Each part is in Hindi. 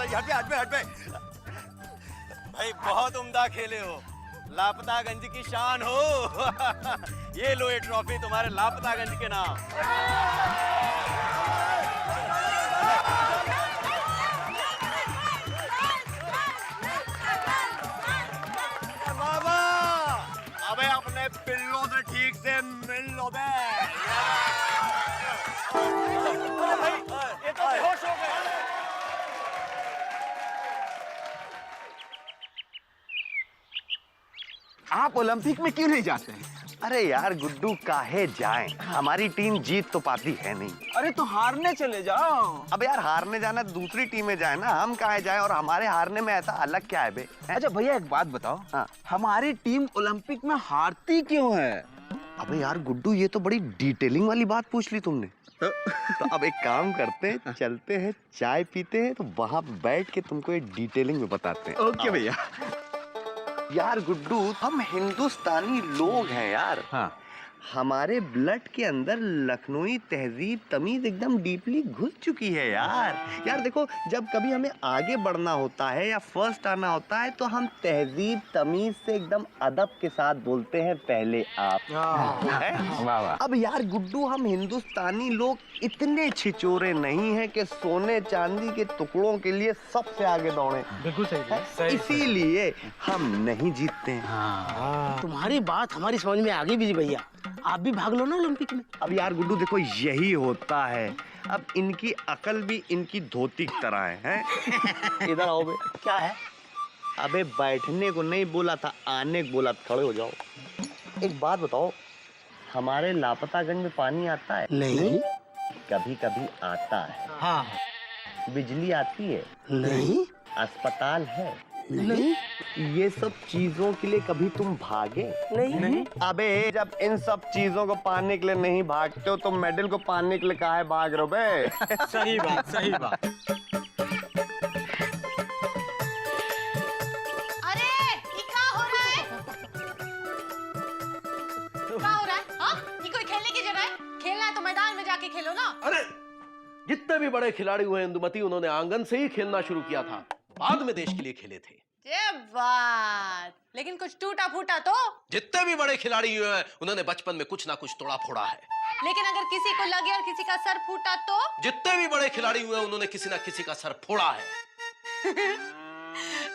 बताइए, हट पे। भाई बहुत उम्दा खेले हो, लापतागंज की शान हो। ये लो, ये ट्रॉफी तुम्हारे लापतागंज के नाम। बाबा, अबे अपने पिल्लों से ठीक से मिल लो बे। ये तो बेहोश हो गए। आप ओलंपिक में क्यों नहीं जाते हैं? अरे यार गुड्डू, काहे जाएं? हमारी टीम जीत तो पाती है नहीं। अरे तो हारने चले जाओ। अब यार हारने जाना दूसरी टीमें जाए ना, हम काहे जाएं? और हमारे हारने में ऐसा अलग क्या है बे? अच्छा भैया एक बात बताओ, हाँ। हमारी टीम ओलंपिक में हारती क्यों है? अबे यार गुड्डू, ये तो बड़ी डिटेलिंग वाली बात पूछ ली तुमने। तो अब एक काम करते हैं, चलते हैं चाय पीते हैं, तो वहां बैठ के तुमको ये डिटेलिंग में बताते हैं। ओके भैया। यार गुड्डू, हम हिंदुस्तानी लोग हैं यार। हाँ। हमारे ब्लड के अंदर लखनऊई तहजीब तमीज एकदम डीपली घुस चुकी है यार। यार देखो, जब कभी हमें आगे बढ़ना होता है या फर्स्ट आना होता है, तो हम तहजीब तमीज से एकदम अदब के साथ बोलते हैं पहले आप। है? वाह वाह। अब यार गुड्डू, हम हिंदुस्तानी लोग इतने छिचोरे नहीं हैं कि सोने चांदी के टुकड़ों के लिए सबसे आगे दौड़े। बिल्कुल सही। इसीलिए हम नहीं जीतते हैं। तुम्हारी बात हमारी समझ में आ गई बिजी भैया, आप भी भाग लो ना ओलंपिक में। अब यार गुड्डू देखो, यही होता है। अब इनकी अकल भी इनकी धोती की तरह है? इधर आओ बे। क्या है? अबे बैठने को नहीं बोला था, आने को बोला था। खड़े हो जाओ। एक बात बताओ, हमारे लापतागंज में पानी आता है? नहीं। कभी कभी आता है। हाँ। बिजली आती है? नहीं। अस्पताल है? नहीं। ये सब चीजों के लिए कभी तुम भागे? नहीं। अबे जब इन सब चीजों को पाने के लिए नहीं भागते हो, तो मेडल को पाने के लिए काहे भाग रहे हो बे? सही बात, सही बात। अरे ये क्या हो रहा है? क्या हो रहा है? हाँ? ये कोई खेलने की जगह है? खेलना है तो मैदान में जाके खेलो ना। अरे जितने भी बड़े खिलाड़ी हुए इंदुमती, उन्होंने आंगन से ही खेलना शुरू किया था, बाद में देश के लिए खेले थे। ये बात, लेकिन कुछ टूटा फूटा तो? जितने भी बड़े खिलाड़ी हुए हैं, उन्होंने बचपन में कुछ ना कुछ तोड़ा फोड़ा है। लेकिन अगर किसी को लगे और किसी का सर फूटा तो? जितने भी बड़े खिलाड़ी हुए हैं, उन्होंने किसी ना किसी का सर फोड़ा है।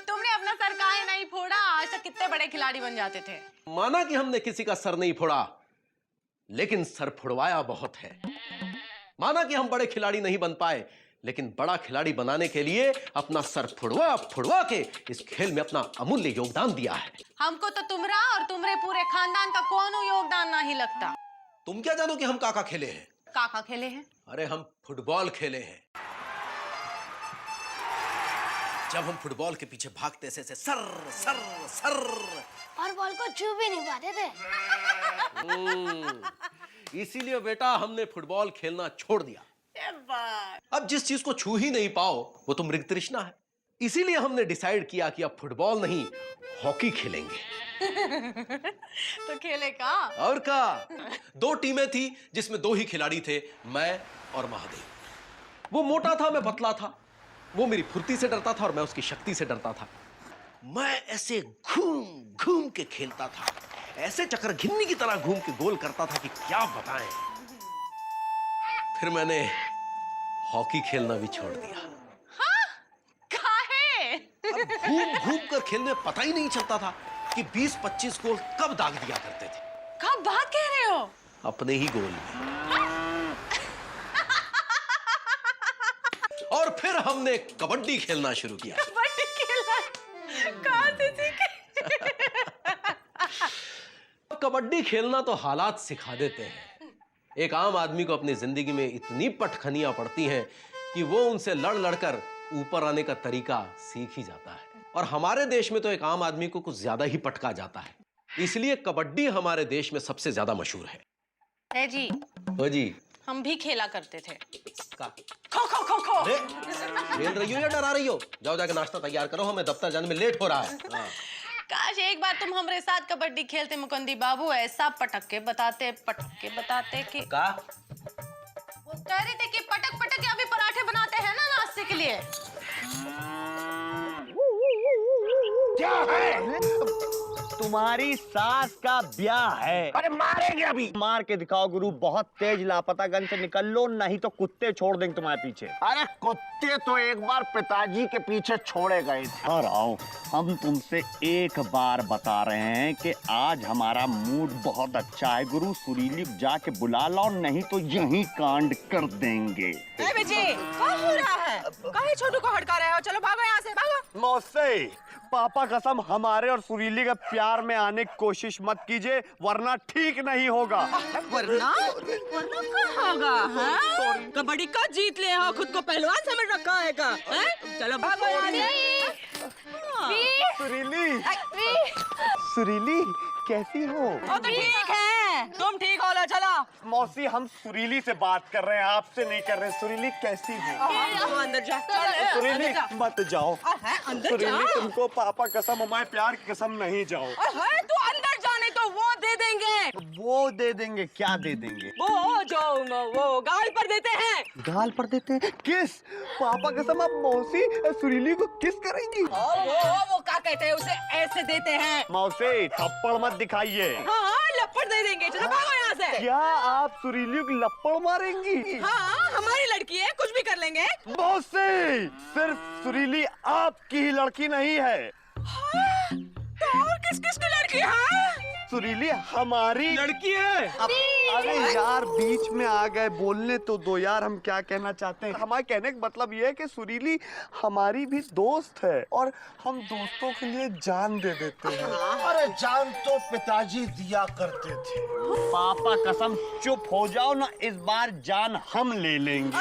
तुमने अपना सर काहे नहीं फोड़ा? आज तक कितने बड़े खिलाड़ी बन जाते थे। माना कि हमने किसी का सर नहीं फोड़ा, लेकिन सर फुड़वाया बहुत है। माना कि हम बड़े खिलाड़ी नहीं बन पाए, लेकिन बड़ा खिलाड़ी बनाने के लिए अपना सर फुड़वा फुड़वा के इस खेल में अपना अमूल्य योगदान दिया है। हमको तो तुमरा और तुम्हारे पूरे खानदान का कोनो योगदान नहीं लगता। तुम क्या जानो कि हम काका खेले हैं? काका खेले हैं? अरे हम फुटबॉल खेले हैं। जब हम फुटबॉल के पीछे भागते से सर सर सर, और बॉल को छू भी नहीं पाते थे। इसीलिए बेटा हमने फुटबॉल खेलना छोड़ दिया। अब जिस चीज को छू ही नहीं पाओ, वो तो मृग तृष्णा है। इसीलिए हमने डिसाइड किया कि अब फुटबॉल नहीं, हॉकी खेलेंगे। तो खेले का? और का 2 टीमें थी, जिसमें 2 ही खिलाड़ी थे, मैं और महादेव। वो मोटा था, मैं पतला था। वो मेरी फुर्ती से डरता था और मैं उसकी शक्ति से डरता था। मैं ऐसे घूम घूम के खेलता था, ऐसे चक्कर घिन्नी की तरह घूम के गोल करता था कि क्या बताएं। फिर मैंने हॉकी खेलना भी छोड़ दिया। हाँ? काहे? घूम घूम कर खेलने में पता ही नहीं चलता था कि 20-25 गोल कब दाग दिया करते थे। कब बात कह रहे हो? अपने ही गोल में। और फिर हमने कबड्डी खेलना शुरू किया। कबड्डी खेलना कहाँ से सीखे? कबड्डी खेलना तो हालात सिखा देते हैं। एक आम आदमी को अपनी जिंदगी में इतनी पटखनियां पड़ती हैं कि वो उनसे लड़ लड़कर ऊपर आने का तरीका सीख ही जाता है। और हमारे देश में तो एक आम आदमी को कुछ ज्यादा ही पटका जाता है। इसलिए कबड्डी हमारे देश में सबसे ज्यादा मशहूर है। जी, हो जी, हम भी खेला करते थे। का? खो खो खो खो। अरे, खेल रही हो या डरा रही हो? जाओ जाके नाश्ता तैयार करो, हमें दफ्तर जाने में लेट हो रहा है। हाँ। काश एक बार तुम हमारे साथ कबड्डी खेलते मुकंदी बाबू, ऐसा पटक के बताते कि का? वो कह रहे थे कि पटक पटक के अभी पराठे बनाते हैं ना नाश्ते के लिए। तुम्हारी सास का ब्याह है। अरे मारेंगे अभी। मार के दिखाओ गुरु, बहुत तेज लापतागंज से निकल लो, नहीं तो कुत्ते छोड़ देंगे तुम्हारे पीछे। अरे कुत्ते तो एक बार पिताजी के पीछे छोड़े गए थे। और आओ, हम तुमसे एक बार बता रहे हैं कि आज हमारा मूड बहुत अच्छा है गुरु, सुरीली जाके बुला लाओ, नहीं तो यही कांड कर देंगे। ए बिजी, क्या हो रहा है? काहे छोटू को हड़का रहे हो? चलो भागो यहाँ से, भागो। मौसे, पापा कसम हमारे और सुरीली के प्यार में आने की कोशिश मत कीजिए, वरना ठीक नहीं होगा। वरना क्या होगा? हाँ? कबड्डी का जीत लिए हो, खुद को पहलवान समझ रखा है का? हैं? चलो भागो यहाँ से। सुरीली, सुरीली कैसी हो? ओ तो ठीक है, तुम ठीक हो लो, चलो। मौसी, हम सुरीली से बात कर रहे हैं, आपसे नहीं कर रहे। सुरीली कैसी हो? तू अंदर जा, चल, सुरीली अंदर जा। मत जाओ। अंदर सुरीली जा। तुमको पापा कसम, हमारे प्यार की कसम, नहीं जाओ। तू अंदर जाने तो वो दे देंगे। वो दे देंगे? क्या दे देंगे? वो जो वो गाल पर देते हैं। गाल पर देते हैं? किस? पापा कसम आप मौसी सुरीली को किस करेंगी? वो क्या कहते हैं उसे? ऐसे देते हैं। मौसी थप्पड़ मत दिखाइए। हाँ, लपड़ दे देंगे, चलो भागो यहाँ से। क्या आप सुरीली को लप्पड़ मारेंगी? हाँ, हमारी लड़की है, कुछ भी कर लेंगे। मौसी, सिर्फ सुरीली आपकी ही लड़की नहीं है। तो और किस किस की लड़की है? सुरीली हमारी लड़की है। अरे यार, बीच में आ गए, बोलने तो दो यार, हम क्या कहना चाहते हैं। हमारे कहने का मतलब ये है कि सुरीली हमारी भी दोस्त है और हम दोस्तों के लिए जान दे देते हैं। अरे जान तो पिताजी दिया करते थे। पापा कसम चुप हो जाओ ना, इस बार जान हम ले लेंगे।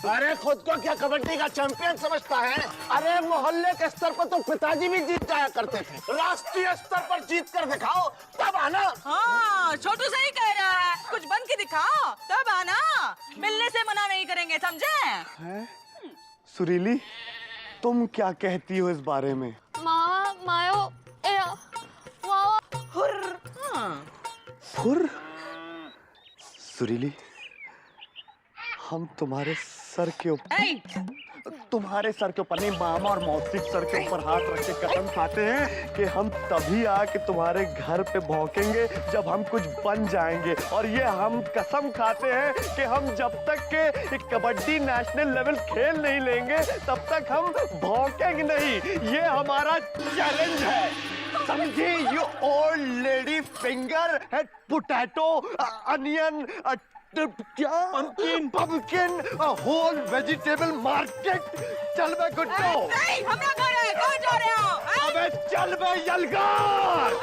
अरे खुद को क्या कबड्डी का चैंपियन समझता है? अरे मोहल्ले के स्तर पर तो पिताजी भी जीत जाया करते थे, राष्ट्रीय स्तर पर जीत कर दिखाओ, तब आना। हाँ, छोटू सही कह रहा है, कुछ बन के दिखाओ, तब आना। मिलने से मना नहीं करेंगे, समझे? सुरीली, तुम क्या कहती हो इस बारे में? फुर? सुरीली, हम तुम्हारे सर के ऊपर, तुम्हारे सर के ऊपर नहीं, मामा और मौसी के सर के ऊपर हाथ रख के कसम खाते हैं कि हम तभी आके तुम्हारे घर पे भौंकेंगे जब हम कुछ बन जाएंगे। और ये हम कसम खाते हैं कि हम जब तक के कबड्डी नेशनल लेवल खेल नहीं लेंगे तब तक हम भौंकेंगे नहीं। ये हमारा चैलेंज है, समझे? You old lady finger head potato onion क्या पंपकिन होल वेजिटेबल मार्केट। चल बे गुड्डो। नहीं, हम ना कर रहे हैं, कौन जा रहे हो? अबे चल बे यलगार।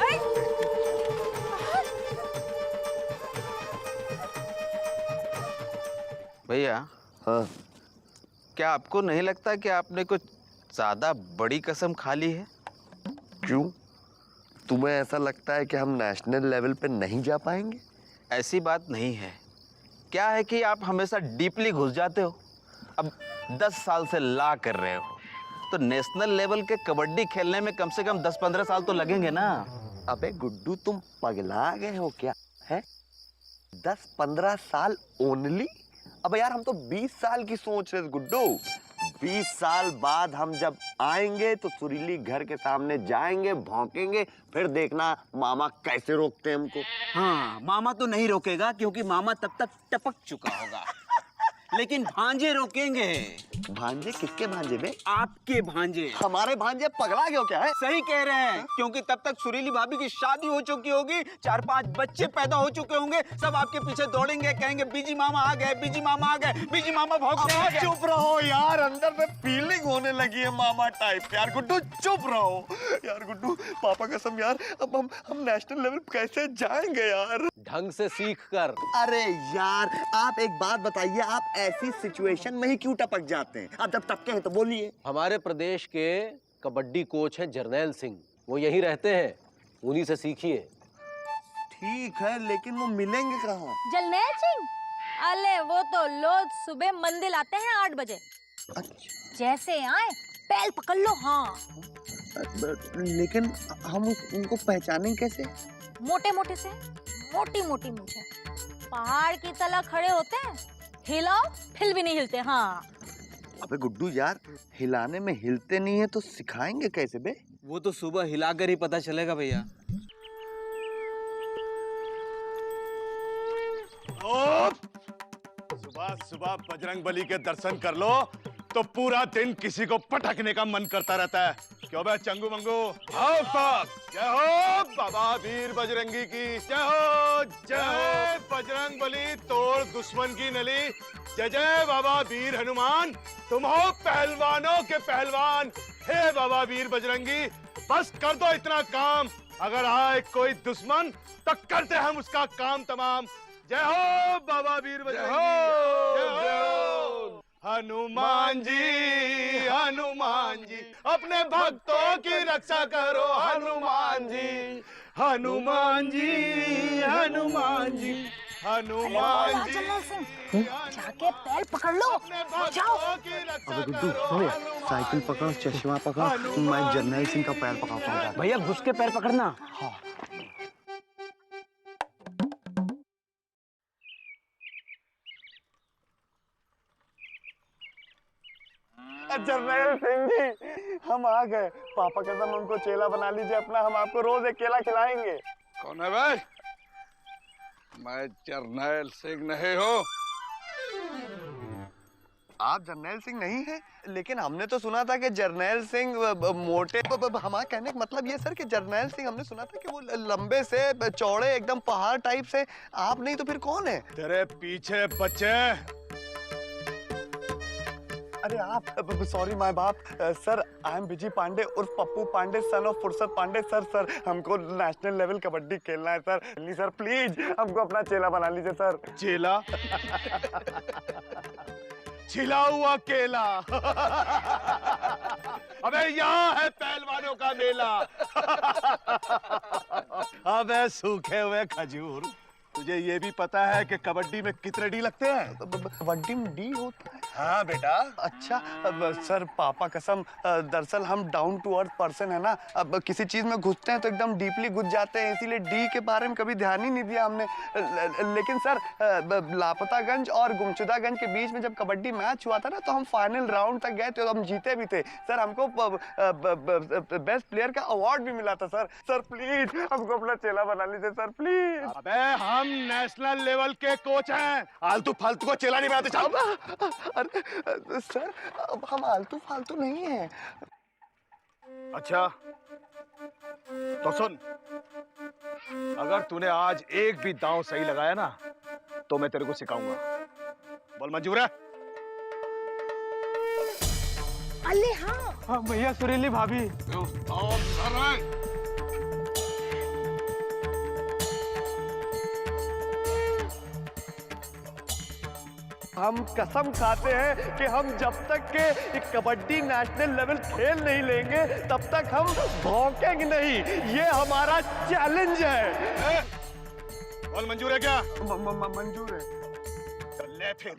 भैया, हाँ, क्या आपको नहीं लगता कि आपने कुछ ज्यादा बड़ी कसम खा ली है? क्यों? तुम्हें ऐसा लगता है कि हम नेशनल लेवल पे नहीं जा पाएंगे? ऐसी बात नहीं है। क्या है कि आप हमेशा डीपली घुस जाते हो। अब 10 साल से ला कर रहे हो, तो नेशनल लेवल के कबड्डी खेलने में कम से कम 10-15 साल तो लगेंगे ना। अबे गुड्डू, तुम पगला गए हो क्या? है 10-15 साल ओनली? अब यार, हम तो 20 साल की सोच रहे थे गुड्डू। 20 साल बाद हम जब आएंगे तो सुरीली घर के सामने जाएंगे, भौंकेंगे, फिर देखना मामा कैसे रोकते हैं हमको। हाँ, मामा तो नहीं रोकेगा क्योंकि मामा तब तक टपक चुका होगा। लेकिन भांजे रोकेंगे। भांजे? किसके भांजे बे? आपके भांजे। हमारे भांजे? पगला गए हो क्या? है सही कह रहे हैं, क्योंकि तब तक सुरीली भाभी की शादी हो चुकी होगी, 4-5 बच्चे पैदा हो चुके होंगे, सब आपके पीछे दौड़ेंगे, कहेंगे बीजी मामा आ गए, बीजी मामा आ गए, बीजी मामा भौंकने आ गए। चुप रहो यार, अंदर में फीलिंग होने लगी है मामा टाइप। यार गुड्डू चुप रहो। यार गुड्डू, पापा कसम यार, अब हम नेशनल लेवल कैसे जाएंगे यार? ढंग से सीख कर। अरे यार, आप एक बात बताइए, आप ऐसी सिचुएशन में ही क्यों टपक जाते हैं? आप जब टपके हैं तो बोलिए। हमारे प्रदेश के कबड्डी कोच हैं जर्नैल सिंह, वो यहीं रहते हैं, उन्हीं से सीखिए। ठीक है, लेकिन वो मिलेंगे कहाँ? जरनैल सिंह? अले वो तो रोज सुबह मंदिर आते हैं 8 बजे। अच्छा, जैसे आए पैल पकड़ लो। हाँ, लेकिन हम उनको पहचानें कैसे? मोटे मोटे से, मोटी मोटी मूंछें, पहाड़ की तरह खड़े होते हैं, हिलाओ फिर भी नहीं हिलते। हाँ। अबे गुड्डू यार, हिलाने में हिलते नहीं है तो सिखाएंगे कैसे बे? वो तो सुबह हिलाकर ही पता चलेगा भैया। सुबह सुबह बजरंग बली के दर्शन कर लो तो पूरा दिन किसी को पटकने का मन करता रहता है। क्यों बे चंगू मंगू? जय हो बाबा वीर बजरंगी की जय हो। जय बजरंग बली तोड़ दुश्मन की नली। जय जय बाबा वीर हनुमान, तुम हो पहलवानों के पहलवान। हे बाबा वीर बजरंगी, बस कर दो इतना काम, अगर आए कोई दुश्मन तो करते हम उसका काम तमाम। जय हो बाबा वीर बजरंगी। जय हो हनुमान जी, हनुमान जी अपने भक्तों की रक्षा करो। हनुमान जी, हनुमान जी, हनुमान जी, हनुमान जी जाके पैर पकड़ लो। अपने भक्तों की रक्षा करो। साइकिल पकड़, चश्मा पकड़, मैं जर्नैल सिंह का पैर पकड़ता हूँ। भैया घुस के पैर पकड़ना। जर्नैल सिंह जी, हम आ गए। पापा कसम हमको चेला बना लीजिए अपना, हम आपको रोज एक केला खिलाएंगे। कौन है भाई? मैं जर्नैल सिंह नहीं हूँ। आप जर्नैल सिंह नहीं हैं, लेकिन हमने तो सुना था कि जर्नैल सिंह मोटे। हमारा कहने का मतलब ये सर कि जर्नैल सिंह हमने सुना था कि वो लंबे से चौड़े एकदम पहाड़ टाइप से। आप नहीं तो फिर कौन है? तेरे पीछे बच्चे। अरे आप, सॉरी माय बाप। सर आई एम विजय पांडे उर्फ पप्पू पांडे, सन ऑफ फुर्सत पांडे। सर हमको नेशनल लेवल कबड्डी खेलना है सर। प्लीज सर, प्लीज हमको अपना चेला बना लीजिए सर। चेला? छिला हुआ केला। अबे यहाँ है पहलवानों का मेला। अबे सूखे हुए खजूर, तुझे ये भी पता है कि कबड्डी में कितने डी लगते हैं? कबड्डी में डी होता है? हाँ बेटा। अच्छा सर, पापा कसम, दरअसल हम डाउन टू अर्थ पर्सन है ना। अब किसी चीज में घुसते हैं तो एकदम डीपली घुस जाते हैं, इसीलिए डी के बारे में कभी ध्यान ही नहीं दिया हमने। लेकिन सर लापतागंज और गुमशुदागंज के बीच में जब कबड्डी मैच हुआ था ना, तो हम फाइनल राउंड तक गए थे, तो हम जीते भी थे सर। हमको बेस्ट प्लेयर का अवार्ड भी मिला था सर। सर प्लीज हमको अपना चेला बना लीजिए सर, प्लीज। अबे हम नेशनल लेवल के कोच हैं, आलतू फालतू को चेला नहीं बनाते। चल। अरे सर, अब हम आलतू फालतू नहीं है। अच्छा तो सुन, अगर तूने आज एक भी दांव सही लगाया ना, तो मैं तेरे को सिखाऊंगा। बोल मंजूर है? अरे हाँ। हाँ भैया, सुरीली भाभी। हम कसम खाते हैं कि हम जब तक के कबड्डी नेशनल लेवल खेल नहीं लेंगे, तब तक हम भौंकेंगे नहीं। ये हमारा चैलेंज है। बोल मंजूर है क्या? मंजूर है। ले फिर।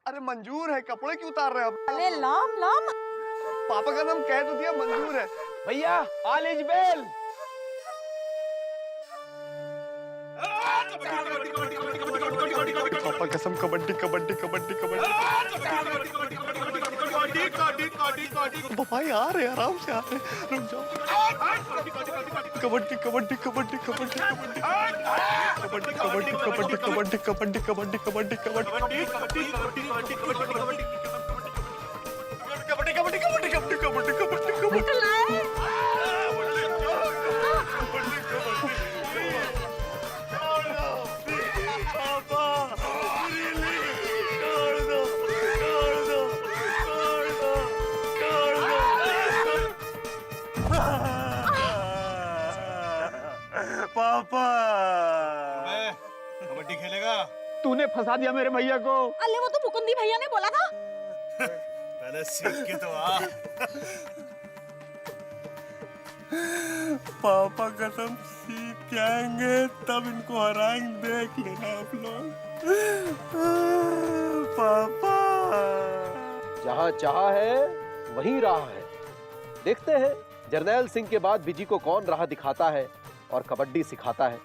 अरे मंजूर है, कपड़े क्यों उतार रहे हैं आप? अरे लाम लाम। पापा का नाम कह तो दिया, मंजूर है। भैया ऑल इज वेल। पापा कसम, कबड्डी कबड्डी कबड्डी कबड्डी। पापा यार आराम से आ रहे, रुक जाओ। कबड्डी कबड्डी कबड्डी कबड्डी कबड्डी कबड्डी कबड्डी कबड्डी कबड्डी कबड्डी कबड्डी कबड्डी कबड्डी कबड्डी कबड्डी पापा कबड्डी खेलेगा? तूने फंसा दिया मेरे भैया को। अरे वो तो मुकुंदी भैया ने बोला था। पहले सीख के तो आ। पापा कसम सीख के आएंगे तब इनको हराएंगे, देख लेना आप लोग। पापा जहाँ चाह है वहीं राह है। देखते हैं जर्नैल सिंह के बाद बिजी को कौन राह दिखाता है और कबड्डी सिखाता है।